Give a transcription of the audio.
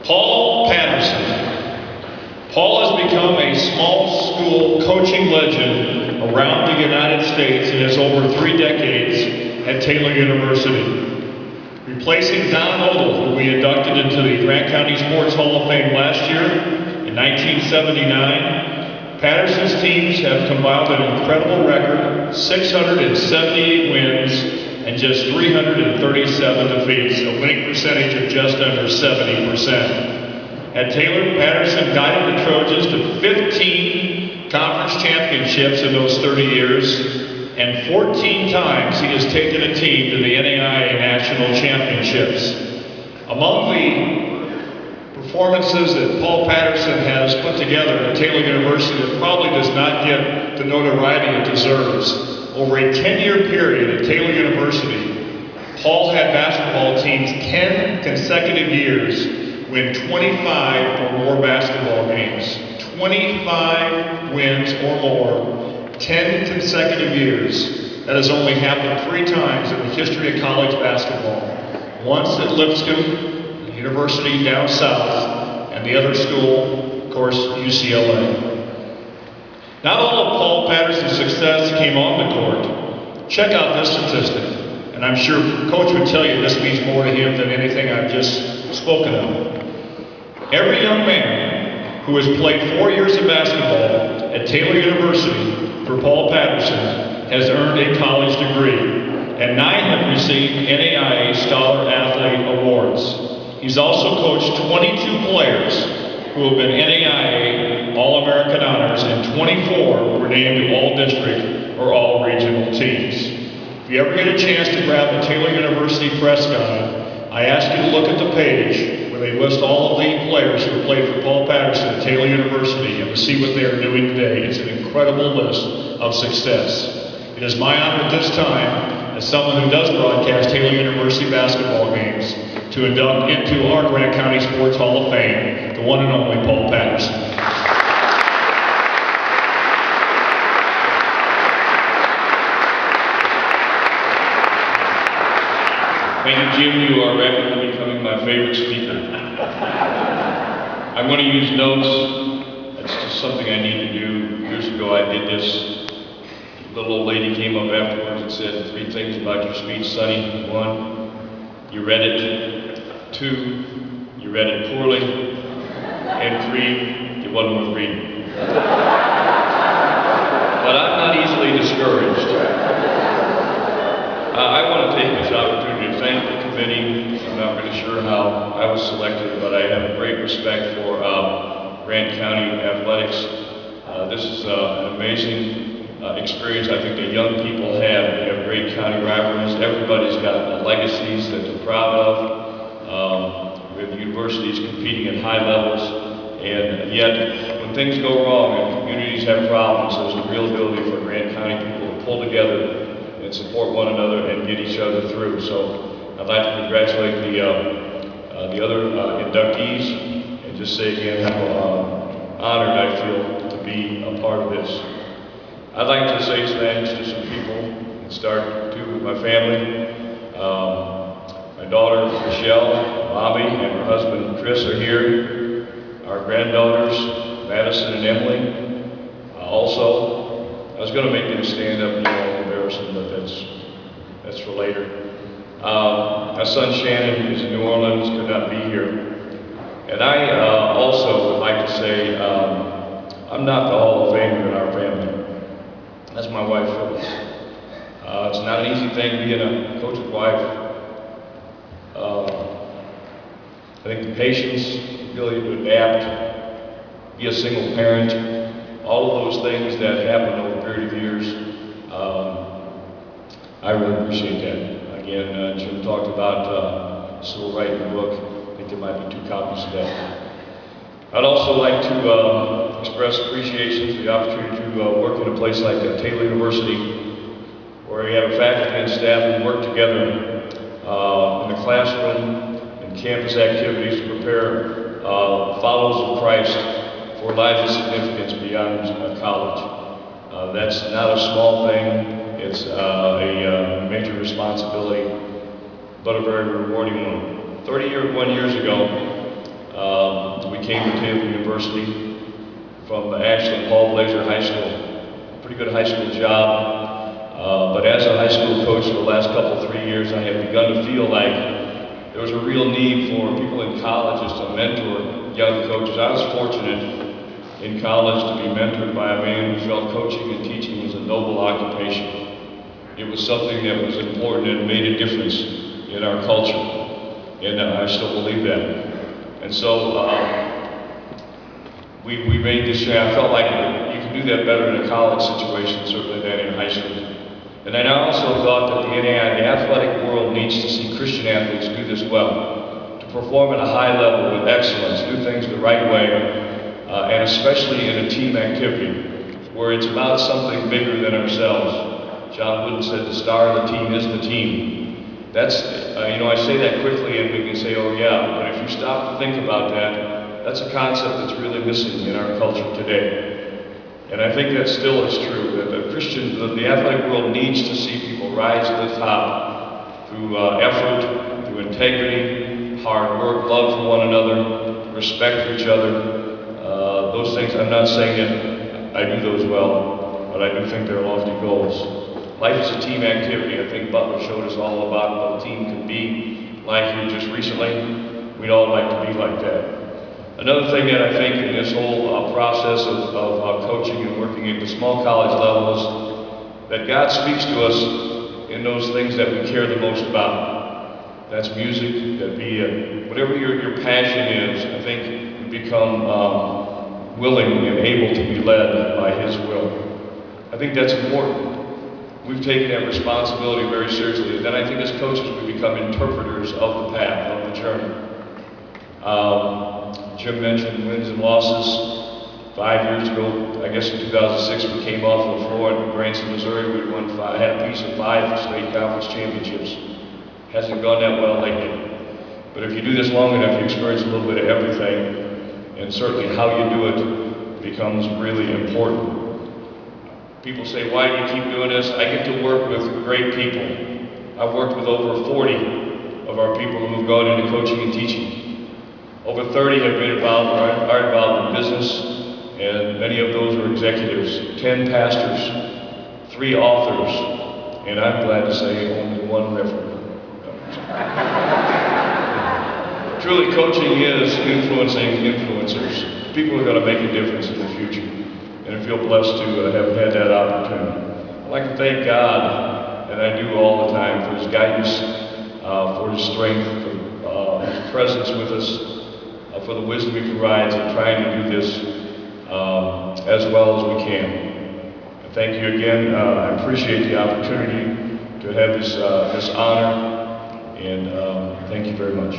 Paul Patterson. Paul has become a small school coaching legend around the United States and has over 3 decades at Taylor University. Replacing Don Odell, who we inducted into the Grant County Sports Hall of Fame last year in 1979, Patterson's teams have compiled an incredible record, 678 wins and just 337 defeats, a winning percentage of just under 70%. At Taylor, Patterson guided the Trojans to 15 conference championships in those 30 years, and 14 times he has taken a team to the NAIA National Championships. Among the performances that Paul Patterson has put together at Taylor University that probably does not get the notoriety it deserves, over a 10-year period at Taylor University, Paul had basketball teams 10 consecutive years win 25 or more basketball games. 25 wins or more, 10 consecutive years. That has only happened 3 times in the history of college basketball. Once at Lipscomb, the university down south, and the other school, of course, UCLA. Not all of Paul Patterson's success came on the court. Check out this statistic, and I'm sure Coach would tell you this means more to him than anything I've just spoken of. Every young man who has played 4 years of basketball at Taylor University for Paul Patterson has earned a college degree, and 9 have received NAIA Scholar Athlete Awards. He's also coached 22 players who have been NAIA All-American Honors, and 24 were named to All-District or All-Regional teams. If you ever get a chance to grab the Taylor University press guide, I ask you to look at the page where they list all of the players who played for Paul Patterson at Taylor University and to see what they are doing today. It's an incredible list of success. It is my honor at this time, as someone who does broadcast Taylor University basketball games, to induct into our Grant County Sports Hall of Fame the one and only Paul Patterson. Thank you, Jim. You are rapidly becoming my favorite speaker. I'm going to use notes. That's just something I need to do. Years ago I did this. The little old lady came up afterwards and said 3 things about your speech, Sonny. 1, you read it. 2, you read it poorly. And 3, it wasn't worth reading. But I'm not easily discouraged. I want to take this opportunity to thank the committee. I'm not really sure how I was selected, but I have a great respect for Grant County athletics. This is an amazing experience I think that young people have. We have great county rivalries. Everybody's got legacies that they're proud of. We have universities competing at high levels, and yet when things go wrong and communities have problems, there's a real ability for Grant County people to pull together and support one another and get each other through. So I'd like to congratulate the other inductees and just say again how honored I feel to be a part of this. I'd like to say thanks to some people and start with my family. My daughter Michelle, Bobby, and her husband Chris are here. Our granddaughters Madison and Emily also. I was going to make them stand up and embarrass them, but that's for later. My son Shannon is in New Orleans, could not be here. And I also would like to say I'm not the Hall of Famer in our family. That's my wife Phyllis. It's not an easy thing being a coach's wife. I think the patience, the ability to adapt, be a single parent, all of those things that happen over a period of years, I really appreciate that. Again, Jim talked about civil rights in the book. I think there might be 2 copies of that. I'd also like to express appreciation for the opportunity to work in a place like Taylor University, where we have a faculty and staff who work together in the classroom and campus activities to prepare followers of Christ for lives of significance beyond college. That's not a small thing. It's a major responsibility, but a very rewarding one. 31 years ago, We came to Taylor University from actually Paul Blazer High School. Pretty good high school job. But as a high school coach for the last three years, I have begun to feel like there was a real need for people in colleges to mentor young coaches. I was fortunate in college to be mentored by a man who felt coaching and teaching was a noble occupation. It was something that was important and made a difference in our culture. And I still believe that. And so we made this change. I felt like you can do that better in a college situation, certainly than in high school. And then I also thought that the athletic world needs to see Christian athletes do this well, to perform at a high level with excellence, do things the right way, and especially in a team activity, where it's about something bigger than ourselves. John Wooden said the star of the team is the team. That's, I say that quickly and we can say, oh yeah, but if you stop to think about that, that's a concept that's really missing in our culture today. And I think that still is true, that the athletic world needs to see people rise to the top through effort, through integrity, hard work, love for one another, respect for each other. Those things, I'm not saying that I do those well, but I do think they're lofty goals. Life is a team activity. I think Butler showed us all about what a team can be like here just recently. We'd all like to be like that. Another thing that I think in this whole process of coaching and working at the small college level is that God speaks to us in those things that we care the most about. That's music, that'd be whatever your passion is. I think you become willing and able to be led by His will. I think that's important. We've taken that responsibility very seriously. And then I think as coaches we become interpreters of the path, of the journey. Jim mentioned wins and losses. 5 years ago, I guess in 2006, we came off the floor in Branson, Missouri. We had a piece of 5 state conference championships. Hasn't gone that well lately. But if you do this long enough, you experience a little bit of everything. And certainly how you do it becomes really important. People say, why do you keep doing this? I get to work with great people. I've worked with over 40 of our people who've gone into coaching and teaching. Over 30 have been involved or are involved in business, and many of those are executives. 10 pastors, 3 authors, and I'm glad to say only 1 reverend. Truly, coaching is influencing influencers. People are going to make a difference in the future, and I feel blessed to have had that opportunity. I'd like to thank God, and I do all the time, for His guidance, for His strength, for His presence with us, for the wisdom He provides in trying to do this as well as we can. And thank you again. I appreciate the opportunity to have this honor, and thank you very much.